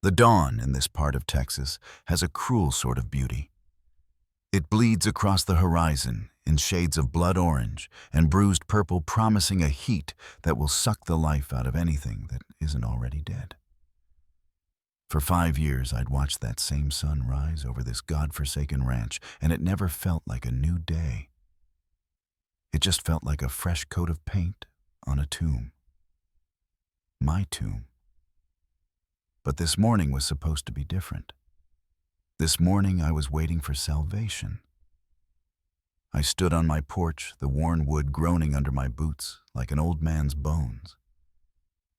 The dawn in this part of Texas has a cruel sort of beauty. It bleeds across the horizon in shades of blood orange and bruised purple, promising a heat that will suck the life out of anything that isn't already dead. For 5 years, I'd watched that same sun rise over this godforsaken ranch, and it never felt like a new day. It just felt like a fresh coat of paint on a tomb. My tomb. But this morning was supposed to be different. This morning I was waiting for salvation. I stood on my porch, the worn wood groaning under my boots like an old man's bones.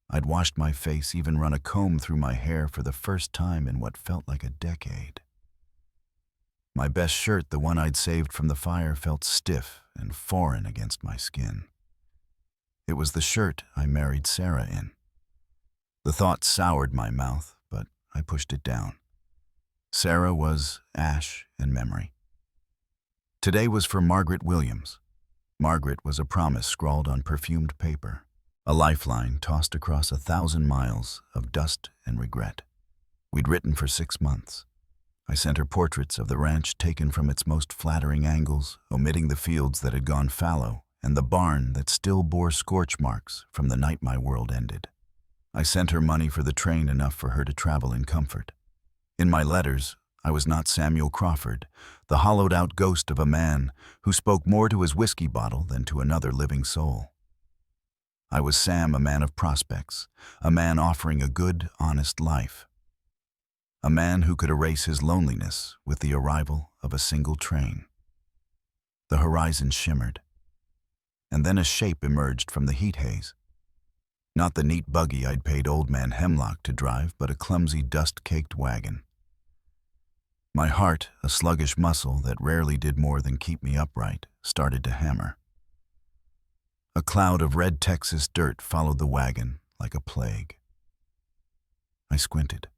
I'd washed my face, even run a comb through my hair for the first time in what felt like a decade. My best shirt, the one I'd saved from the fire, felt stiff and foreign against my skin. It was the shirt I married Sarah in. The thought soured my mouth, but I pushed it down. Sarah was ash and memory. Today was for Margaret Williams. Margaret was a promise scrawled on perfumed paper, a lifeline tossed across 1,000 miles of dust and regret. We'd written for 6 months. I sent her portraits of the ranch taken from its most flattering angles, omitting the fields that had gone fallow and the barn that still bore scorch marks from the night my world ended. I sent her money for the train, enough for her to travel in comfort. In my letters, I was not Samuel Crawford, the hollowed-out ghost of a man who spoke more to his whiskey bottle than to another living soul. I was Sam, a man of prospects, a man offering a good, honest life. A man who could erase his loneliness with the arrival of a single train. The horizon shimmered, and then a shape emerged from the heat haze. Not the neat buggy I'd paid old man Hemlock to drive, but a clumsy, dust-caked wagon. My heart, a sluggish muscle that rarely did more than keep me upright, started to hammer. A cloud of red Texas dirt followed the wagon like a plague. I squinted.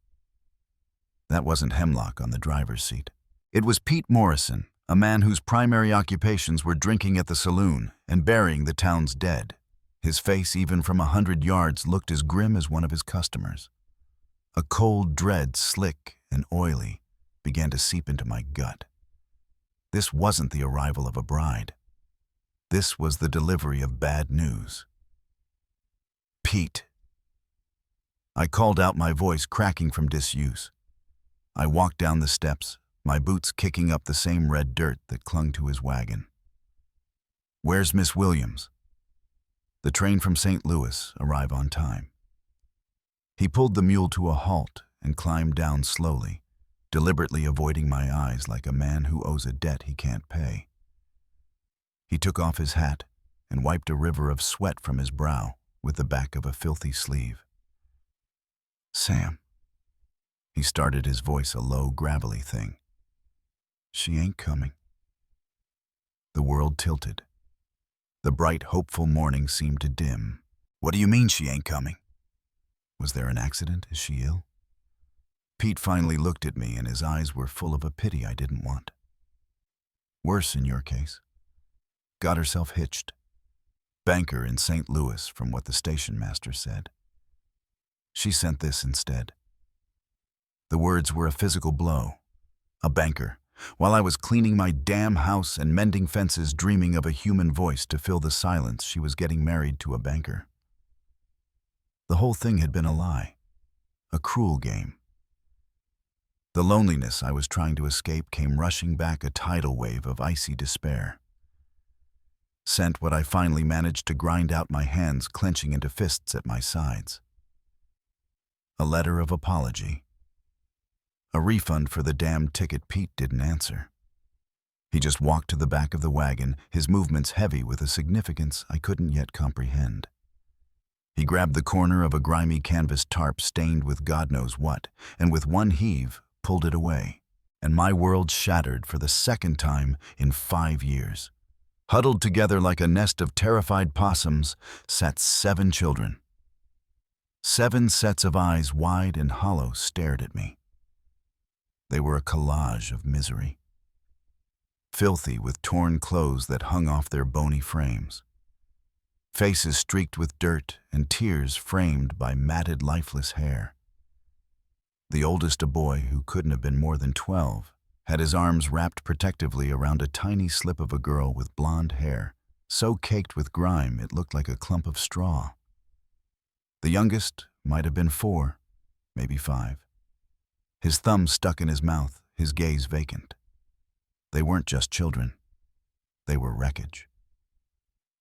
That wasn't Hemlock on the driver's seat. It was Pete Morrison, a man whose primary occupations were drinking at the saloon and burying the town's dead. His face, even from 100 yards, looked as grim as one of his customers. A cold dread, slick and oily, began to seep into my gut. This wasn't the arrival of a bride. This was the delivery of bad news. Pete. I called out, my voice cracking from disuse. I walked down the steps, my boots kicking up the same red dirt that clung to his wagon. Where's Miss Williams? The train from St. Louis arrived on time. He pulled the mule to a halt and climbed down slowly, deliberately avoiding my eyes like a man who owes a debt he can't pay. He took off his hat and wiped a river of sweat from his brow with the back of a filthy sleeve. Sam. He started, his voice a low, gravelly thing. She ain't coming. The world tilted. The bright, hopeful morning seemed to dim. What do you mean she ain't coming? Was there an accident? Is she ill? Pete finally looked at me, and his eyes were full of a pity I didn't want. Worse in your case. Got herself hitched. Banker in St. Louis, from what the station master said. She sent this instead. The words were a physical blow. A banker. While I was cleaning my damn house and mending fences, dreaming of a human voice to fill the silence, she was getting married to a banker. The whole thing had been a lie. A cruel game. The loneliness I was trying to escape came rushing back, a tidal wave of icy despair. Sent what I finally managed to grind out, my hands clenching into fists at my sides. A letter of apology. A refund for the damn ticket Pete didn't answer. He just walked to the back of the wagon, his movements heavy with a significance I couldn't yet comprehend. He grabbed the corner of a grimy canvas tarp stained with God knows what, and with one heave, pulled it away. And my world shattered for the second time in 5 years. Huddled together like a nest of terrified possums sat 7 children. 7 sets of eyes, wide and hollow, stared at me. They were a collage of misery. Filthy with torn clothes that hung off their bony frames. Faces streaked with dirt and tears framed by matted, lifeless hair. The oldest, a boy who couldn't have been more than 12, had his arms wrapped protectively around a tiny slip of a girl with blonde hair, so caked with grime it looked like a clump of straw. The youngest might have been 4, maybe 5. His thumb stuck in his mouth, his gaze vacant. They weren't just children. They were wreckage.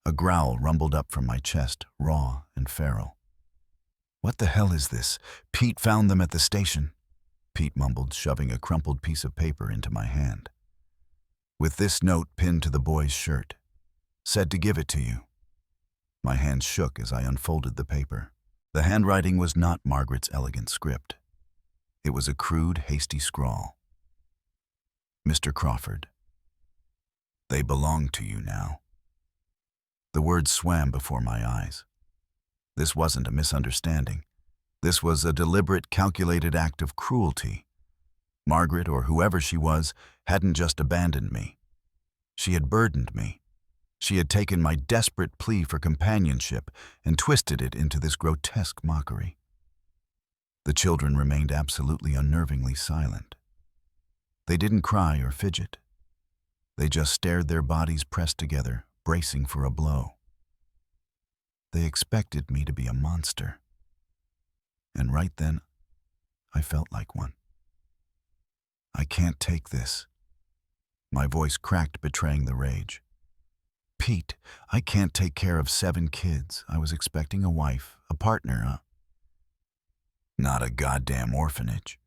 A growl rumbled up from my chest, raw and feral. "What the hell is this? Pete found them at the station," Pete mumbled, shoving a crumpled piece of paper into my hand. "With this note pinned to the boy's shirt. Said to give it to you." My hand shook as I unfolded the paper. The handwriting was not Margaret's elegant script. It was a crude, hasty scrawl. "Mr. Crawford, they belong to you now." The words swam before my eyes. This wasn't a misunderstanding. This was a deliberate, calculated act of cruelty. Margaret, or whoever she was, hadn't just abandoned me. She had burdened me. She had taken my desperate plea for companionship and twisted it into this grotesque mockery. The children remained absolutely unnervingly silent. They didn't cry or fidget. They just stared, their bodies pressed together, bracing for a blow. They expected me to be a monster. And right then, I felt like one. "I can't take this." My voice cracked, betraying the rage. "Pete, I can't take care of 7 kids. I was expecting a wife, a partner, not a goddamn orphanage."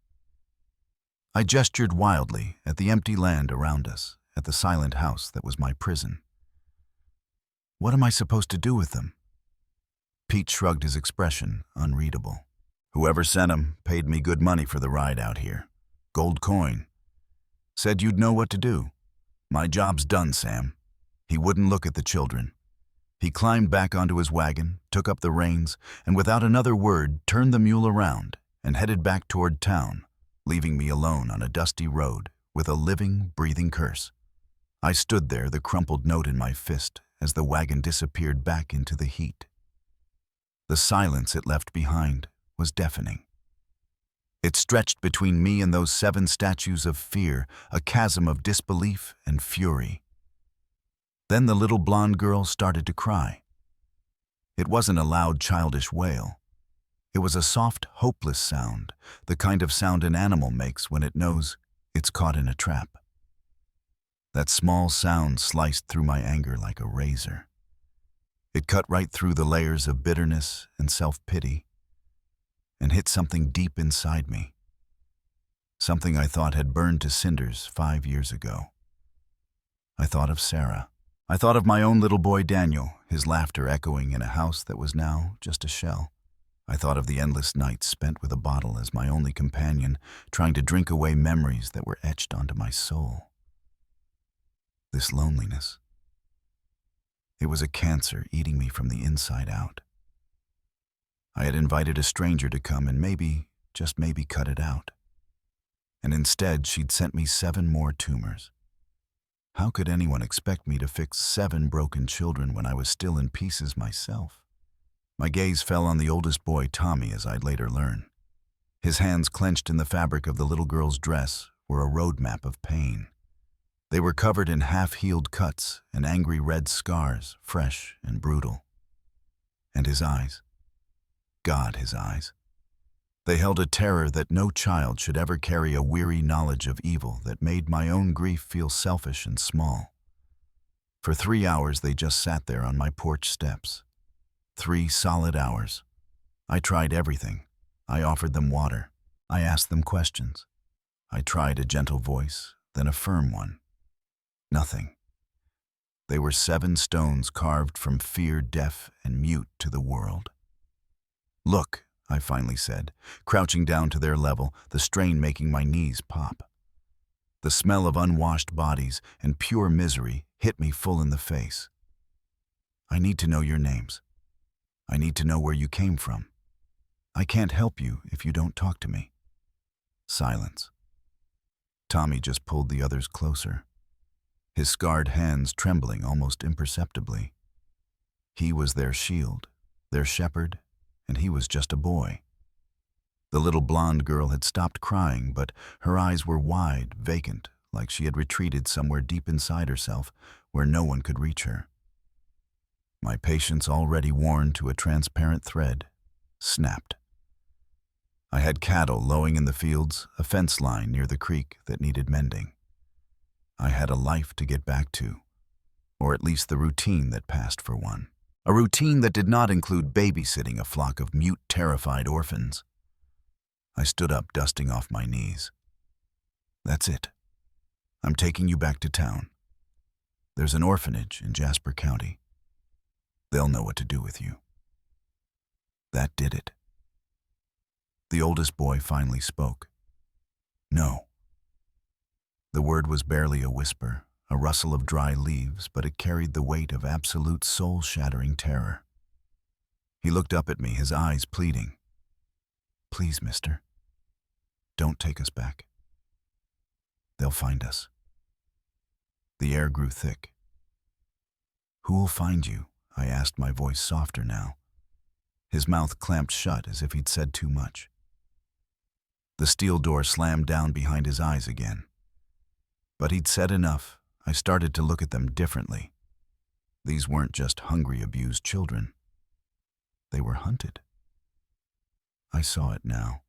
I gestured wildly at the empty land around us, at the silent house that was my prison. "What am I supposed to do with them?" Pete shrugged, his expression unreadable. "Whoever sent 'em paid me good money for the ride out here. Gold coin. Said you'd know what to do. My job's done, Sam." He wouldn't look at the children. He climbed back onto his wagon, took up the reins, and without another word turned the mule around and headed back toward town, leaving me alone on a dusty road with a living, breathing curse. I stood there, the crumpled note in my fist, as the wagon disappeared back into the heat. The silence it left behind was deafening. It stretched between me and those 7 statues of fear, a chasm of disbelief and fury. Then the little blonde girl started to cry. It wasn't a loud, childish wail. It was a soft, hopeless sound, the kind of sound an animal makes when it knows it's caught in a trap. That small sound sliced through my anger like a razor. It cut right through the layers of bitterness and self-pity and hit something deep inside me. Something I thought had burned to cinders 5 years ago. I thought of Sarah. I thought of my own little boy Daniel, his laughter echoing in a house that was now just a shell. I thought of the endless nights spent with a bottle as my only companion, trying to drink away memories that were etched onto my soul. This loneliness. It was a cancer eating me from the inside out. I had invited a stranger to come and maybe, just maybe, cut it out. And instead, she'd sent me 7 more tumors. How could anyone expect me to fix 7 broken children when I was still in pieces myself? My gaze fell on the oldest boy, Tommy, as I'd later learn. His hands clenched in the fabric of the little girl's dress were a roadmap of pain. They were covered in half-healed cuts and angry red scars, fresh and brutal. And his eyes. God, his eyes. They held a terror that no child should ever carry, a weary knowledge of evil that made my own grief feel selfish and small. For 3 hours they just sat there on my porch steps. 3 solid hours. I tried everything. I offered them water. I asked them questions. I tried a gentle voice, then a firm one. Nothing. They were 7 stones carved from fear, deaf and mute to the world. "Look," I finally said, crouching down to their level, the strain making my knees pop. The smell of unwashed bodies and pure misery hit me full in the face. "I need to know your names. I need to know where you came from. I can't help you if you don't talk to me." Silence. Tommy just pulled the others closer, his scarred hands trembling almost imperceptibly. He was their shield, their shepherd, and he was just a boy. The little blonde girl had stopped crying, but her eyes were wide, vacant, like she had retreated somewhere deep inside herself where no one could reach her. My patience, already worn to a transparent thread, snapped. I had cattle lowing in the fields, a fence line near the creek that needed mending. I had a life to get back to, or at least the routine that passed for one. A routine that did not include babysitting a flock of mute, terrified orphans. I stood up, dusting off my knees. That's it. I'm taking you back to town. There's an orphanage in Jasper County. They'll know what to do with you. That did it. The oldest boy finally spoke. No. The word was barely a whisper, a rustle of dry leaves, but it carried the weight of absolute soul-shattering terror. He looked up at me, his eyes pleading. Please, mister, don't take us back. They'll find us. The air grew thick. Who will find you? I asked, my voice softer now. His mouth clamped shut as if he'd said too much. The steel door slammed down behind his eyes again. But he'd said enough. I started to look at them differently. These weren't just hungry, abused children. They were hunted. I saw it now.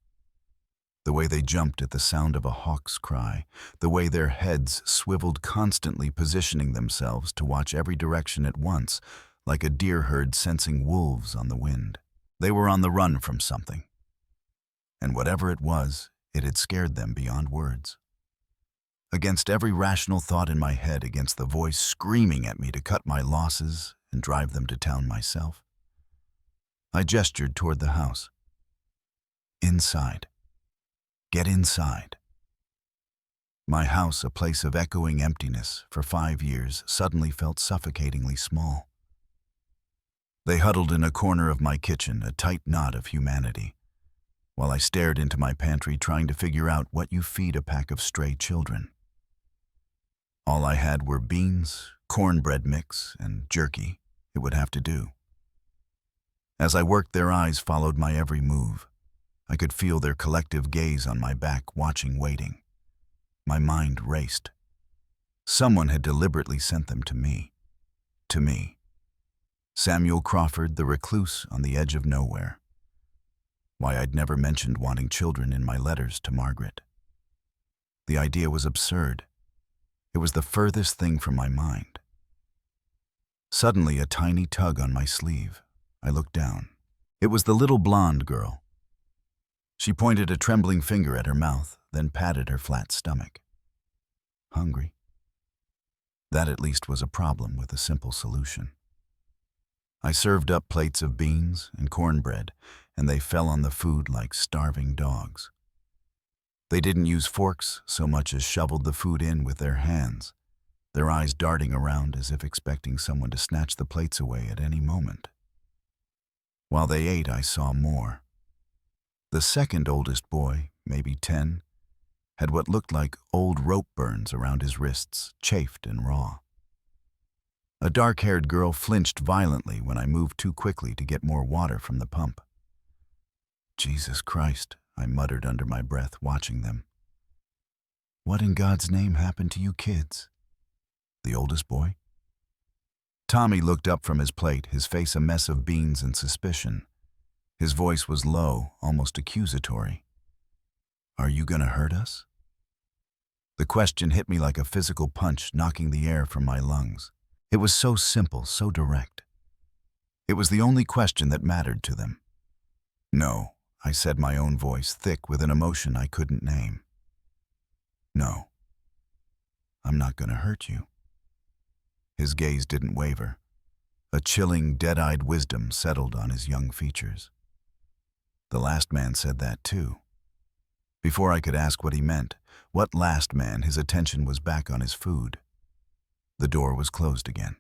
The way they jumped at the sound of a hawk's cry, the way their heads swiveled, constantly positioning themselves to watch every direction at once, like a deer herd sensing wolves on the wind. They were on the run from something. And whatever it was, it had scared them beyond words. Against every rational thought in my head, against the voice screaming at me to cut my losses and drive them to town myself, I gestured toward the house. Inside. Get inside. My house, a place of echoing emptiness for 5 years, suddenly felt suffocatingly small. They huddled in a corner of my kitchen, a tight knot of humanity, while I stared into my pantry trying to figure out what you feed a pack of stray children. All I had were beans, cornbread mix, and jerky. It would have to do. As I worked, their eyes followed my every move. I could feel their collective gaze on my back, watching, waiting. My mind raced. Someone had deliberately sent them to me. To me. Samuel Crawford, the recluse on the edge of nowhere. Why I'd never mentioned wanting children in my letters to Margaret. The idea was absurd. It was the furthest thing from my mind. Suddenly, a tiny tug on my sleeve. I looked down. It was the little blonde girl. She pointed a trembling finger at her mouth, then patted her flat stomach. Hungry? That at least was a problem with a simple solution. I served up plates of beans and cornbread, and they fell on the food like starving dogs. They didn't use forks so much as shoveled the food in with their hands, their eyes darting around as if expecting someone to snatch the plates away at any moment. While they ate, I saw more. The second oldest boy, maybe 10, had what looked like old rope burns around his wrists, chafed and raw. A dark-haired girl flinched violently when I moved too quickly to get more water from the pump. Jesus Christ, I muttered under my breath, watching them. What in God's name happened to you kids? The oldest boy? Tommy looked up from his plate, his face a mess of beans and suspicion. His voice was low, almost accusatory. Are you gonna hurt us? The question hit me like a physical punch, knocking the air from my lungs. It was so simple, so direct. It was the only question that mattered to them. No, I said, my own voice thick with an emotion I couldn't name. No, I'm not gonna hurt you. His gaze didn't waver. A chilling, dead-eyed wisdom settled on his young features. The last man said that too. Before I could ask what he meant, what last man, his attention was back on his food. The door was closed again.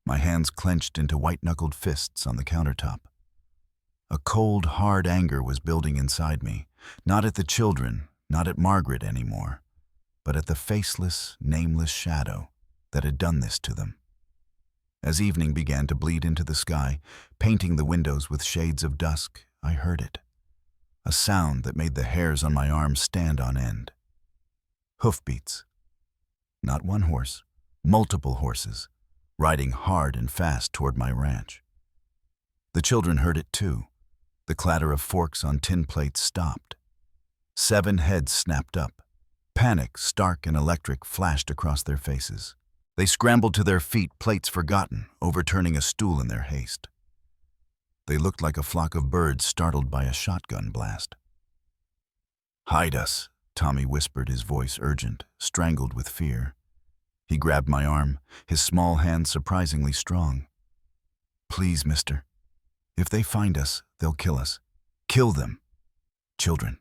My hands clenched into white-knuckled fists on the countertop. A cold, hard anger was building inside me, not at the children, not at Margaret anymore, but at the faceless, nameless shadow that had done this to them. As evening began to bleed into the sky, painting the windows with shades of dusk, I heard it. a sound that made the hairs on my arms stand on end. Hoofbeats. Not one horse, multiple horses, riding hard and fast toward my ranch. The children heard it too. The clatter of forks on tin plates stopped. 7 heads snapped up. Panic, stark and electric, flashed across their faces. They scrambled to their feet, plates forgotten, overturning a stool in their haste. They looked like a flock of birds startled by a shotgun blast. "Hide us," Tommy whispered, his voice urgent, strangled with fear. He grabbed my arm, his small hand surprisingly strong. "Please, mister. If they find us, they'll kill us. Kill them. Children."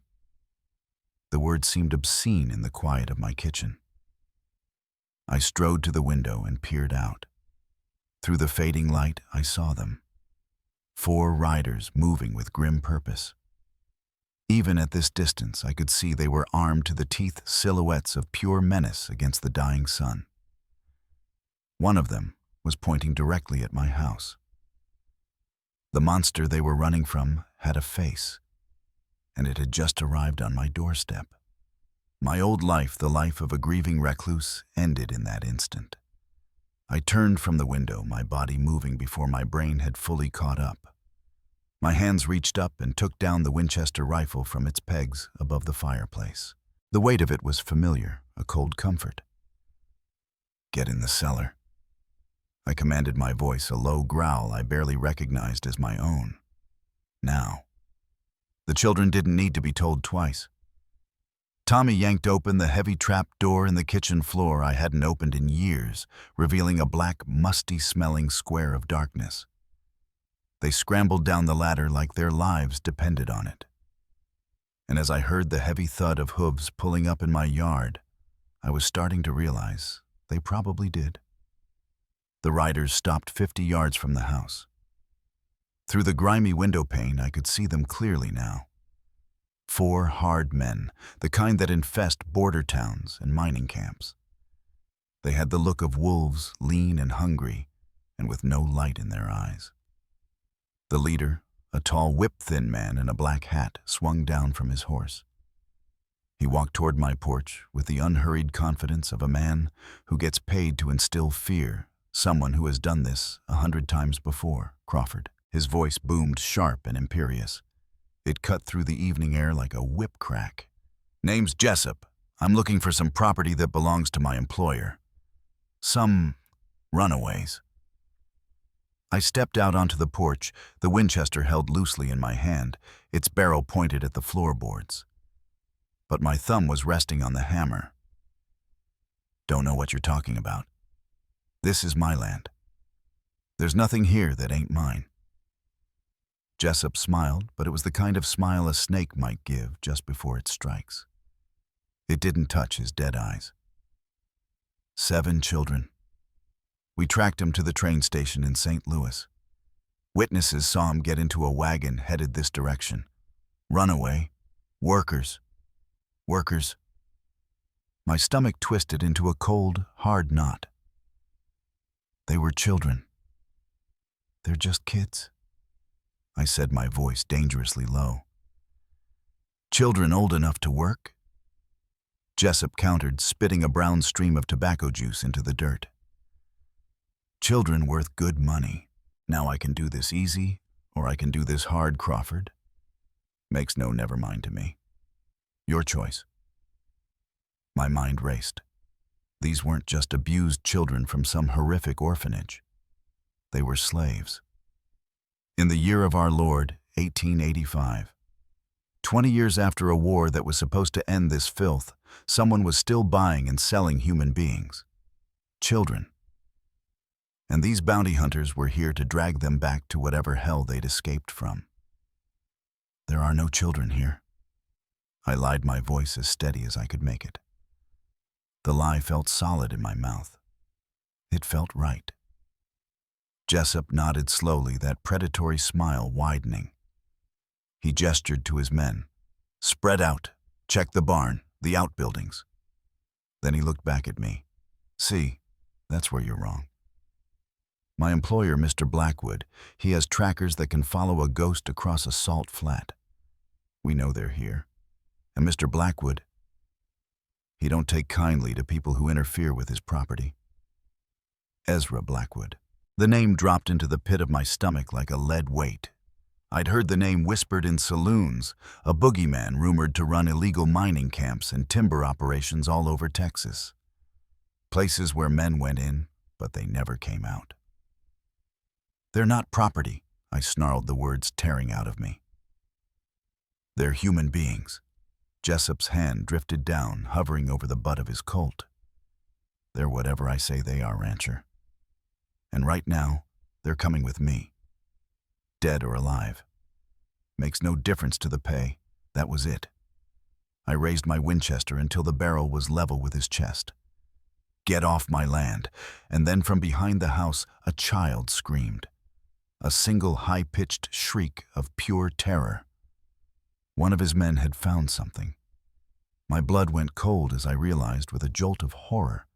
The word seemed obscene in the quiet of my kitchen. I strode to the window and peered out. Through the fading light, I saw them. 4 riders moving with grim purpose. Even at this distance, I could see they were armed to the teeth, silhouettes of pure menace against the dying sun. One of them was pointing directly at my house. The monster they were running from had a face, and it had just arrived on my doorstep. My old life, the life of a grieving recluse, ended in that instant. I turned from the window, my body moving before my brain had fully caught up. My hands reached up and took down the Winchester rifle from its pegs above the fireplace. The weight of it was familiar, a cold comfort. "Get in the cellar." I commanded, my voice a low growl I barely recognized as my own. Now. The children didn't need to be told twice. Tommy yanked open the heavy trap door in the kitchen floor I hadn't opened in years, revealing a black, musty-smelling square of darkness. They scrambled down the ladder like their lives depended on it. And as I heard the heavy thud of hooves pulling up in my yard, I was starting to realize they probably did. The riders stopped 50 yards from the house. Through the grimy window pane, I could see them clearly now. 4 hard men, the kind that infest border towns and mining camps. They had the look of wolves, lean and hungry, and with no light in their eyes. The leader, a tall, whip-thin man in a black hat, swung down from his horse. He walked toward my porch with the unhurried confidence of a man who gets paid to instill fear, someone who has done this 100 times before. "Crawford." His voice boomed sharp and imperious. It cut through the evening air like a whip crack. "Name's Jessup. I'm looking for some property that belongs to my employer. Some runaways." I stepped out onto the porch, the Winchester held loosely in my hand, its barrel pointed at the floorboards. But my thumb was resting on the hammer. "Don't know what you're talking about. This is my land. There's nothing here that ain't mine." Jessup smiled, but it was the kind of smile a snake might give just before it strikes. It didn't touch his dead eyes. 7 children. We tracked him to the train station in St. Louis. Witnesses saw him get into a wagon headed this direction. Runaway. Workers. Workers. My stomach twisted into a cold, hard knot. They were children. "They're just kids," I said, my voice dangerously low. "Children old enough to work?" Jessup countered, spitting a brown stream of tobacco juice into the dirt. "Children worth good money. Now I can do this easy, or I can do this hard, Crawford. Makes no never mind to me. Your choice." My mind raced. These weren't just abused children from some horrific orphanage. They were slaves. In the year of our Lord, 1885, 20 years after a war that was supposed to end this filth, someone was still buying and selling human beings. Children. And these bounty hunters were here to drag them back to whatever hell they'd escaped from. "There are no children here." I lied, my voice as steady as I could make it. The lie felt solid in my mouth. It felt right. Jessup nodded slowly, that predatory smile widening. He gestured to his men. "Spread out. Check the barn, the outbuildings." Then he looked back at me. "See, that's where you're wrong. My employer, Mr. Blackwood, he has trackers that can follow a ghost across a salt flat. We know they're here. And Mr. Blackwood, he don't take kindly to people who interfere with his property. Ezra Blackwood. The name dropped into the pit of my stomach like a lead weight. I'd heard the name whispered in saloons, a boogeyman rumored to run illegal mining camps and timber operations all over Texas. Places where men went in, but they never came out. They're not property, I snarled, the words tearing out of me. They're human beings. Jessup's hand drifted down, hovering over the butt of his Colt. They're whatever I say they are, rancher. And right now, they're coming with me. Dead or alive. Makes no difference to the pay. That was it. I raised my Winchester until the barrel was level with his chest. Get off my land. And then from behind the house, a child screamed. A single high-pitched shriek of pure terror. One of his men had found something. My blood went cold as I realized with a jolt of horror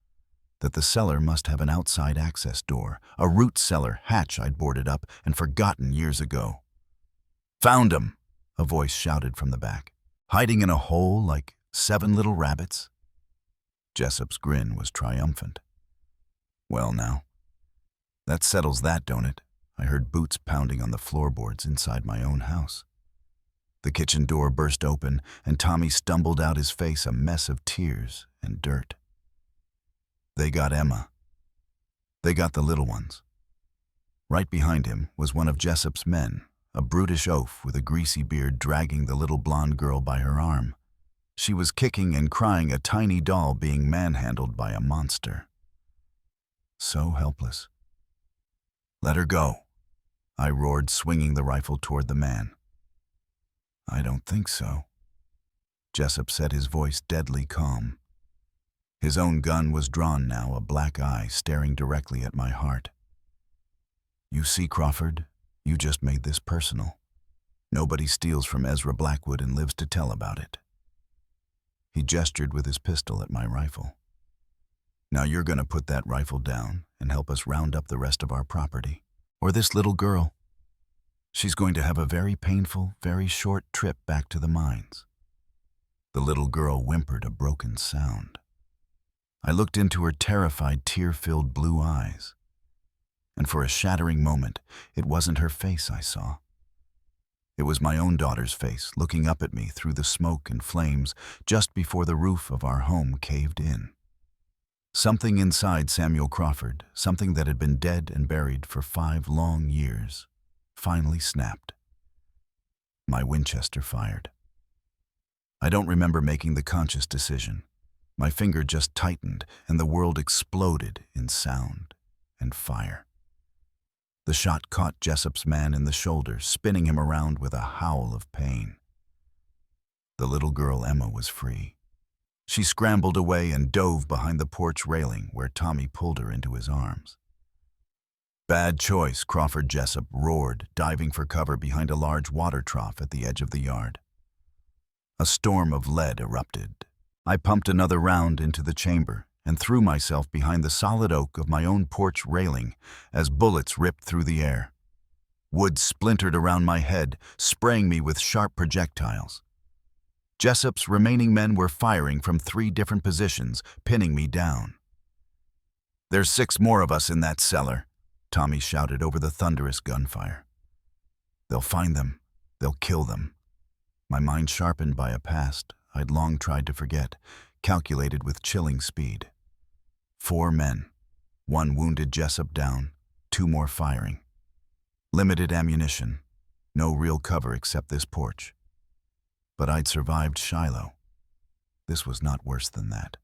that the cellar must have an outside access door, a root cellar hatch I'd boarded up and forgotten years ago. "Found 'em!" a voice shouted from the back. "Hiding in a hole like 7 little rabbits?" Jessup's grin was triumphant. "Well now, that settles that, don't it?" I heard boots pounding on the floorboards inside my own house. The kitchen door burst open, and Tommy stumbled out, his face a mess of tears and dirt. They got Emma. They got the little ones. Right behind him was one of Jessup's men, a brutish oaf with a greasy beard dragging the little blonde girl by her arm. She was kicking and crying, a tiny doll being manhandled by a monster. So helpless. "Let her go," I roared, swinging the rifle toward the man. "I don't think so," Jessup said, his voice deadly calm. His own gun was drawn now, a black eye staring directly at my heart. "You see, Crawford, you just made this personal. Nobody steals from Ezra Blackwood and lives to tell about it." He gestured with his pistol at my rifle. "Now you're going to put that rifle down and help us round up the rest of our property. Or this little girl. She's going to have a very painful, very short trip back to the mines." The little girl whimpered a broken sound. I looked into her terrified, tear-filled blue eyes. And for a shattering moment, it wasn't her face I saw. It was my own daughter's face, looking up at me through the smoke and flames just before the roof of our home caved in. Something inside Samuel Crawford, something that had been dead and buried for 5 long years, finally snapped. My Winchester fired. I don't remember making the conscious decision. My finger just tightened, and the world exploded in sound and fire. The shot caught Jessup's man in the shoulder, spinning him around with a howl of pain. The little girl Emma was free. She scrambled away and dove behind the porch railing, where Tommy pulled her into his arms. "Bad choice," Crawford Jessup roared, diving for cover behind a large water trough at the edge of the yard. A storm of lead erupted. I pumped another round into the chamber and threw myself behind the solid oak of my own porch railing as bullets ripped through the air. Wood splintered around my head, spraying me with sharp projectiles. Jessup's remaining men were firing from 3 different positions, pinning me down. "There's 6 more of us in that cellar," Tommy shouted over the thunderous gunfire. "They'll find them. They'll kill them." My mind sharpened by a past I'd long tried to forget, calculated with chilling speed. 4 men. 1 wounded Jessup down, 2 more firing. Limited ammunition. No real cover except this porch. But I'd survived Shiloh. This was not worse than that.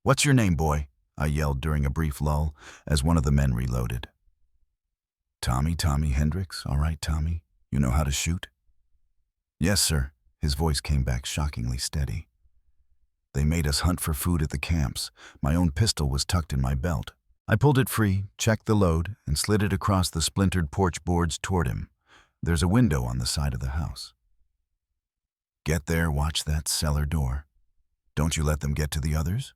"What's your name, boy?" I yelled during a brief lull as one of the men reloaded. Tommy Hendricks. All right, Tommy. You know how to shoot?" "Yes, sir." His voice came back shockingly steady. "They made us hunt for food at the camps. My own pistol was tucked in my belt. I pulled it free, checked the load, and slid it across the splintered porch boards toward him. There's a window on the side of the house. Get there, watch that cellar door. Don't you let them get to the others."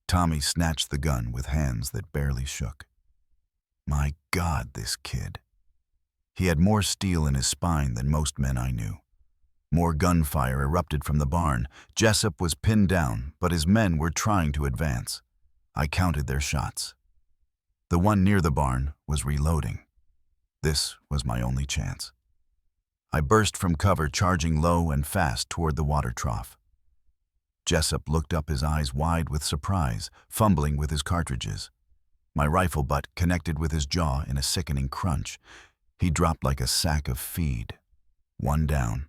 Tommy snatched the gun with hands that barely shook. My God, this kid. He had more steel in his spine than most men I knew. More gunfire erupted from the barn. Jessup was pinned down, but his men were trying to advance. I counted their shots. The one near the barn was reloading. This was my only chance. I burst from cover, charging low and fast toward the water trough. Jessup looked up, his eyes wide with surprise, fumbling with his cartridges. My rifle butt connected with his jaw in a sickening crunch. He dropped like a sack of feed. One down.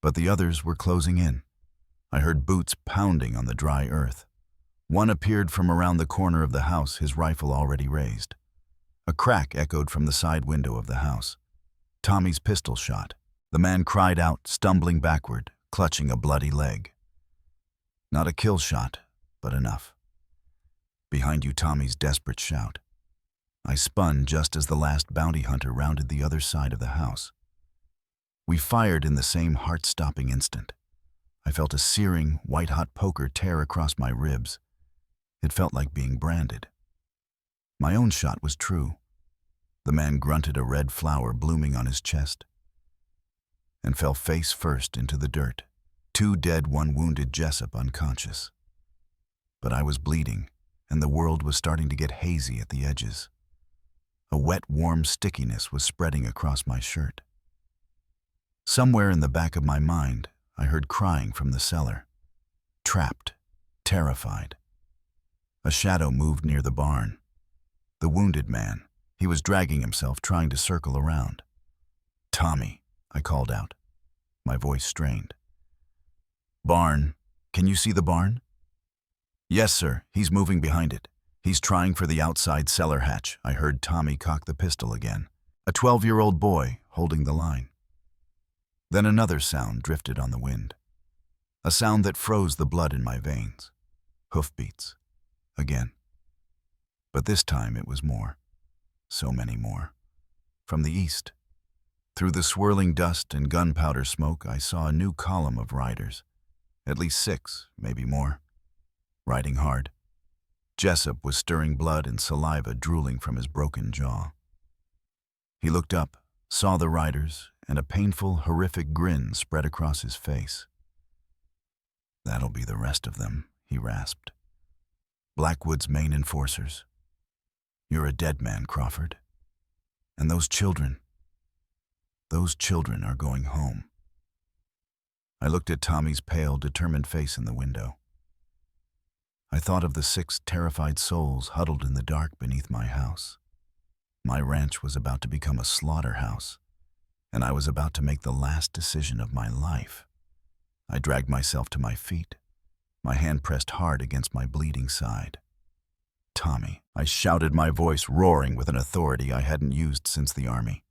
But the others were closing in. I heard boots pounding on the dry earth. One appeared from around the corner of the house, his rifle already raised. A crack echoed from the side window of the house. Tommy's pistol shot. The man cried out, stumbling backward, clutching a bloody leg. Not a kill shot, but enough. Behind you, Tommy's desperate shout. I spun just as the last bounty hunter rounded the other side of the house. We fired in the same heart-stopping instant. I felt a searing, white-hot poker tear across my ribs. It felt like being branded. My own shot was true. The man grunted, a red flower blooming on his chest, and fell face first into the dirt. 2 dead, 1 wounded, Jessup unconscious. But I was bleeding, and the world was starting to get hazy at the edges. A wet, warm stickiness was spreading across my shirt. Somewhere in the back of my mind, I heard crying from the cellar. Trapped, terrified. A shadow moved near the barn. The wounded man. He was dragging himself, trying to circle around. "Tommy," I called out, my voice strained. "Barn. Can you see the barn?" "Yes, sir. He's moving behind it. He's trying for the outside cellar hatch." I heard Tommy cock the pistol again. A 12-year-old boy holding the line. Then another sound drifted on the wind. A sound that froze the blood in my veins. Hoofbeats. Again. But this time it was more. So many more. From the east. Through the swirling dust and gunpowder smoke, I saw a new column of riders. At least 6, maybe more. Riding hard. Jessup was stirring blood and saliva drooling from his broken jaw. He looked up, saw the riders, and a painful, horrific grin spread across his face. "That'll be the rest of them," he rasped. "Blackwood's main enforcers. You're a dead man, Crawford. And those children are going home." I looked at Tommy's pale, determined face in the window. I thought of the 6 terrified souls huddled in the dark beneath my house. My ranch was about to become a slaughterhouse, and I was about to make the last decision of my life. I dragged myself to my feet, my hand pressed hard against my bleeding side. "Tommy," I shouted, my voice roaring with an authority I hadn't used since the Army.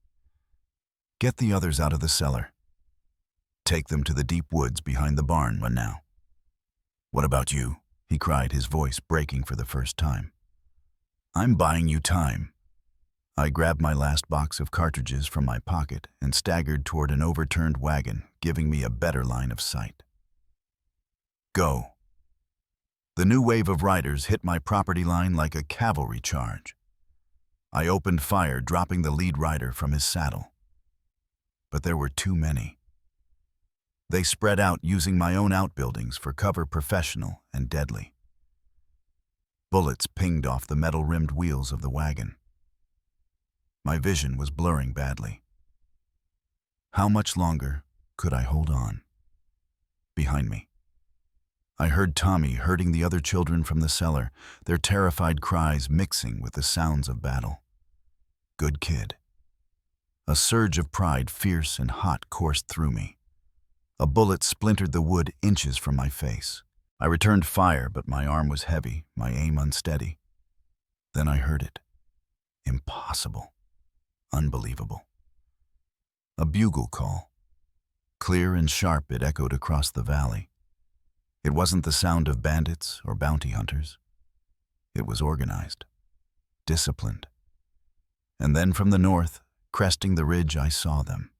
"Get the others out of the cellar. Take them to the deep woods behind the barn now." "What about you?" he cried, his voice breaking for the first time. "I'm buying you time." I grabbed my last box of cartridges from my pocket and staggered toward an overturned wagon, giving me a better line of sight. Go. The new wave of riders hit my property line like a cavalry charge. I opened fire, dropping the lead rider from his saddle. But there were too many. They spread out, using my own outbuildings for cover, professional and deadly. Bullets pinged off the metal-rimmed wheels of the wagon. My vision was blurring badly. How much longer could I hold on? Behind me, I heard Tommy herding the other children from the cellar, their terrified cries mixing with the sounds of battle. Good kid. A surge of pride, fierce and hot, coursed through me. A bullet splintered the wood inches from my face. I returned fire, but my arm was heavy, my aim unsteady. Then I heard it. Impossible. Unbelievable. A bugle call. Clear and sharp, it echoed across the valley. It wasn't the sound of bandits or bounty hunters. It was organized, disciplined. And then from the north, cresting the ridge, I saw them.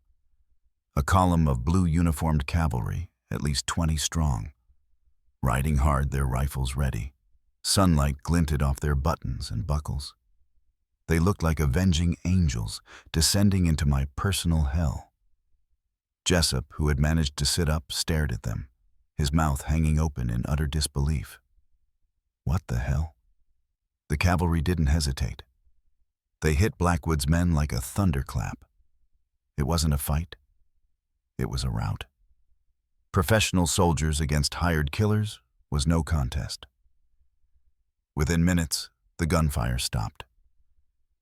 A column of blue-uniformed cavalry, at least 20 strong, riding hard, their rifles ready. Sunlight glinted off their buttons and buckles. They looked like avenging angels descending into my personal hell. Jessup, who had managed to sit up, stared at them, his mouth hanging open in utter disbelief. What the hell? The cavalry didn't hesitate. They hit Blackwood's men like a thunderclap. It wasn't a fight. It was a rout. Professional soldiers against hired killers was no contest. Within minutes, the gunfire stopped.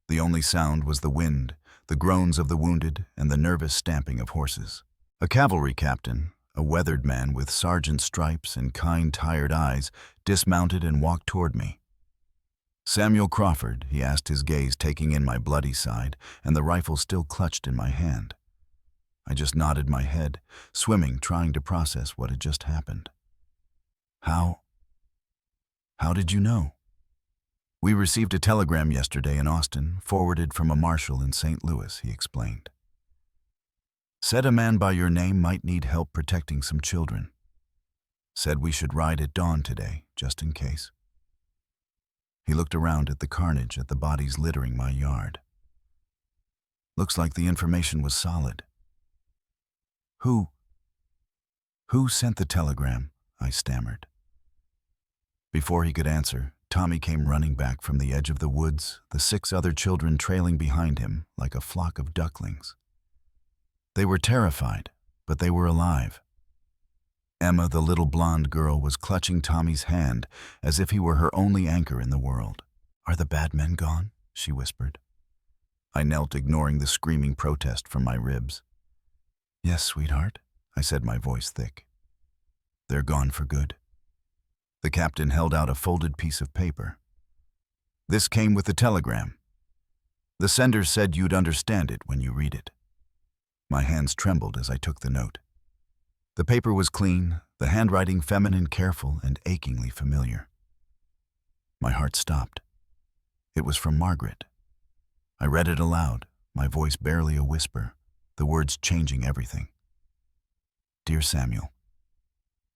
The only sound was the wind, the groans of the wounded, and the nervous stamping of horses. A cavalry captain, a weathered man with sergeant stripes and kind, tired eyes, dismounted and walked toward me. "Samuel Crawford," he asked, his gaze taking in my bloody side, and the rifle still clutched in my hand. I just nodded my head, swimming, trying to process what had just happened. How did you know?" "We received a telegram yesterday in Austin, forwarded from a marshal in St. Louis," he explained. "Said a man by your name might need help protecting some children. Said we should ride at dawn today, just in case." He looked around at the carnage at the bodies littering my yard. "Looks like the information was solid." Who sent the telegram?" I stammered. Before he could answer, Tommy came running back from the edge of the woods, the 6 other children trailing behind him like a flock of ducklings. They were terrified, but they were alive. Emma, the little blonde girl, was clutching Tommy's hand as if he were her only anchor in the world. "Are the bad men gone?" she whispered. I knelt, ignoring the screaming protest from my ribs. "Yes, sweetheart," I said, my voice thick. "They're gone for good." The captain held out a folded piece of paper. "This came with the telegram. The sender said you'd understand it when you read it." My hands trembled as I took the note. The paper was clean, the handwriting feminine, careful, and achingly familiar. My heart stopped. It was from Margaret. I read it aloud, my voice barely a whisper, the words changing everything. "Dear Samuel,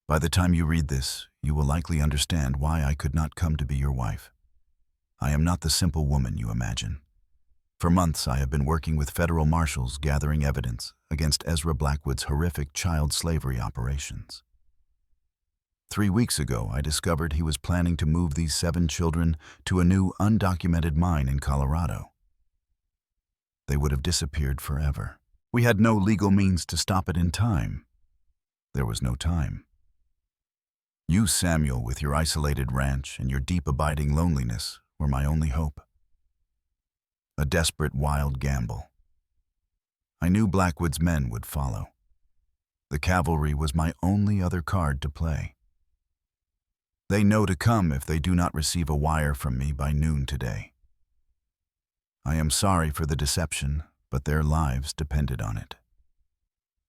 by the time you read this, you will likely understand why I could not come to be your wife. I am not the simple woman you imagine. For months I have been working with federal marshals gathering evidence against Ezra Blackwood's horrific child slavery operations. 3 weeks ago, I discovered he was planning to move these 7 children to a new undocumented mine in Colorado. They would have disappeared forever. We had no legal means to stop it in time. There was no time. You, Samuel, with your isolated ranch and your deep abiding loneliness, were my only hope. A desperate, wild gamble. I knew Blackwood's men would follow. The cavalry was my only other card to play. They know to come if they do not receive a wire from me by noon today. I am sorry for the deception, but their lives depended on it.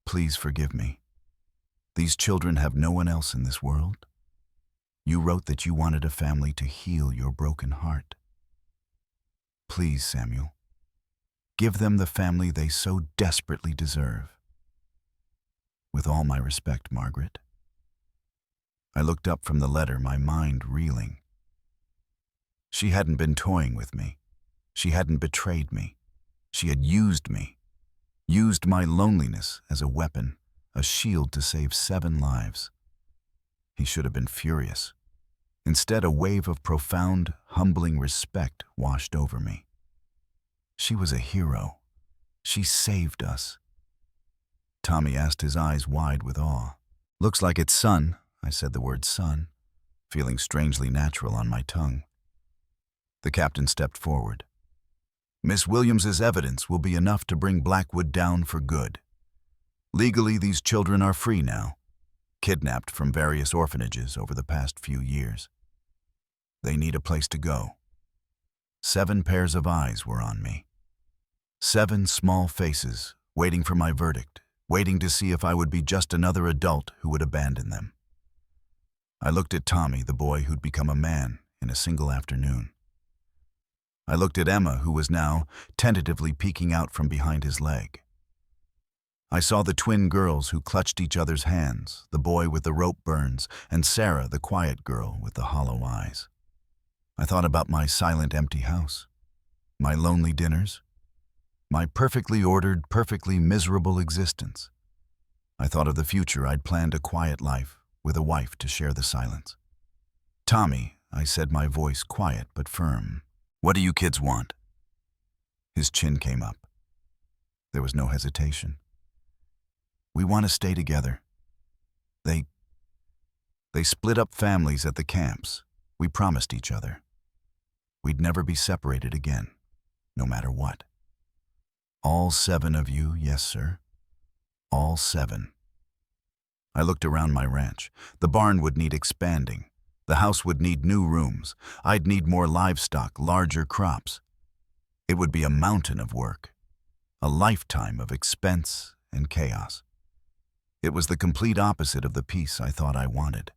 Please forgive me. These children have no one else in this world. You wrote that you wanted a family to heal your broken heart. Please, Samuel, give them the family they so desperately deserve. With all my respect, Margaret." I looked up from the letter, my mind reeling. She hadn't been toying with me. She hadn't betrayed me. She had used me. Used my loneliness as a weapon, a shield to save 7 lives. He should have been furious. Instead, a wave of profound, humbling respect washed over me. She was a hero. She saved us. Tommy asked, his eyes wide with awe. "Looks like it's son." I said the word son, feeling strangely natural on my tongue. The captain stepped forward. "Miss Williams's evidence will be enough to bring Blackwood down for good. Legally, these children are free now, kidnapped from various orphanages over the past few years. They need a place to go. 7 pairs of eyes were on me. 7 small faces, waiting for my verdict, waiting to see if I would be just another adult who would abandon them." I looked at Tommy, the boy who'd become a man in a single afternoon. I looked at Emma, who was now tentatively peeking out from behind his leg. I saw the twin girls who clutched each other's hands, the boy with the rope burns, and Sarah, the quiet girl with the hollow eyes. I thought about my silent, empty house, my lonely dinners, my perfectly ordered, perfectly miserable existence. I thought of the future. I'd planned a quiet life, with a wife to share the silence. "Tommy," I said, my voice quiet but firm, "what do you kids want?" His chin came up. There was no hesitation. "We want to stay together. They split up families at the camps. We promised each other. We'd never be separated again, no matter what." "All 7 of you?" "Yes, sir. All 7. I looked around my ranch. The barn would need expanding. The house would need new rooms. I'd need more livestock, larger crops. It would be a mountain of work, a lifetime of expense and chaos. It was the complete opposite of the peace I thought I wanted.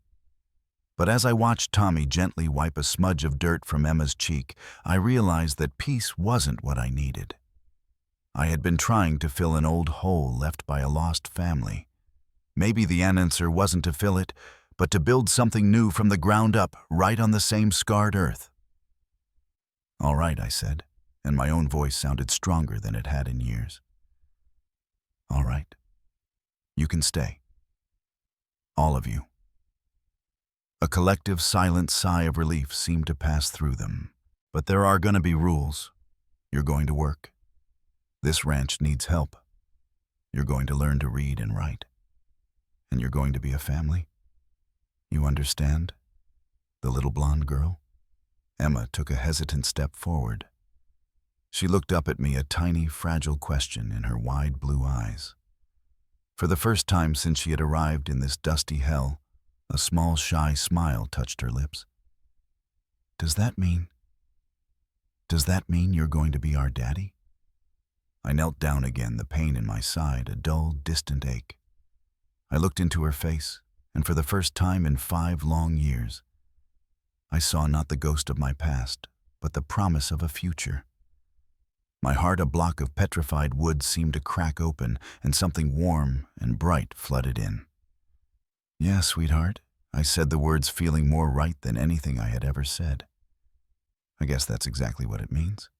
But as I watched Tommy gently wipe a smudge of dirt from Emma's cheek, I realized that peace wasn't what I needed. I had been trying to fill an old hole left by a lost family. Maybe the answer wasn't to fill it, but to build something new from the ground up, right on the same scarred earth. "All right," I said, and my own voice sounded stronger than it had in years. "All right. You can stay. All of you." A collective, silent sigh of relief seemed to pass through them. "But there are going to be rules. You're going to work. This ranch needs help. You're going to learn to read and write. And you're going to be a family. You understand? The little blonde girl?" Emma took a hesitant step forward. She looked up at me, a tiny, fragile question in her wide blue eyes. For the first time since she had arrived in this dusty hell, a small, shy smile touched her lips. Does that mean you're going to be our daddy?" I knelt down again, the pain in my side, a dull, distant ache. I looked into her face, and for the first time in 5 long years, I saw not the ghost of my past, but the promise of a future. My heart, a block of petrified wood, seemed to crack open, and something warm and bright flooded in. "Yeah, sweetheart," I said, the words feeling more right than anything I had ever said. I guess that's exactly what it means.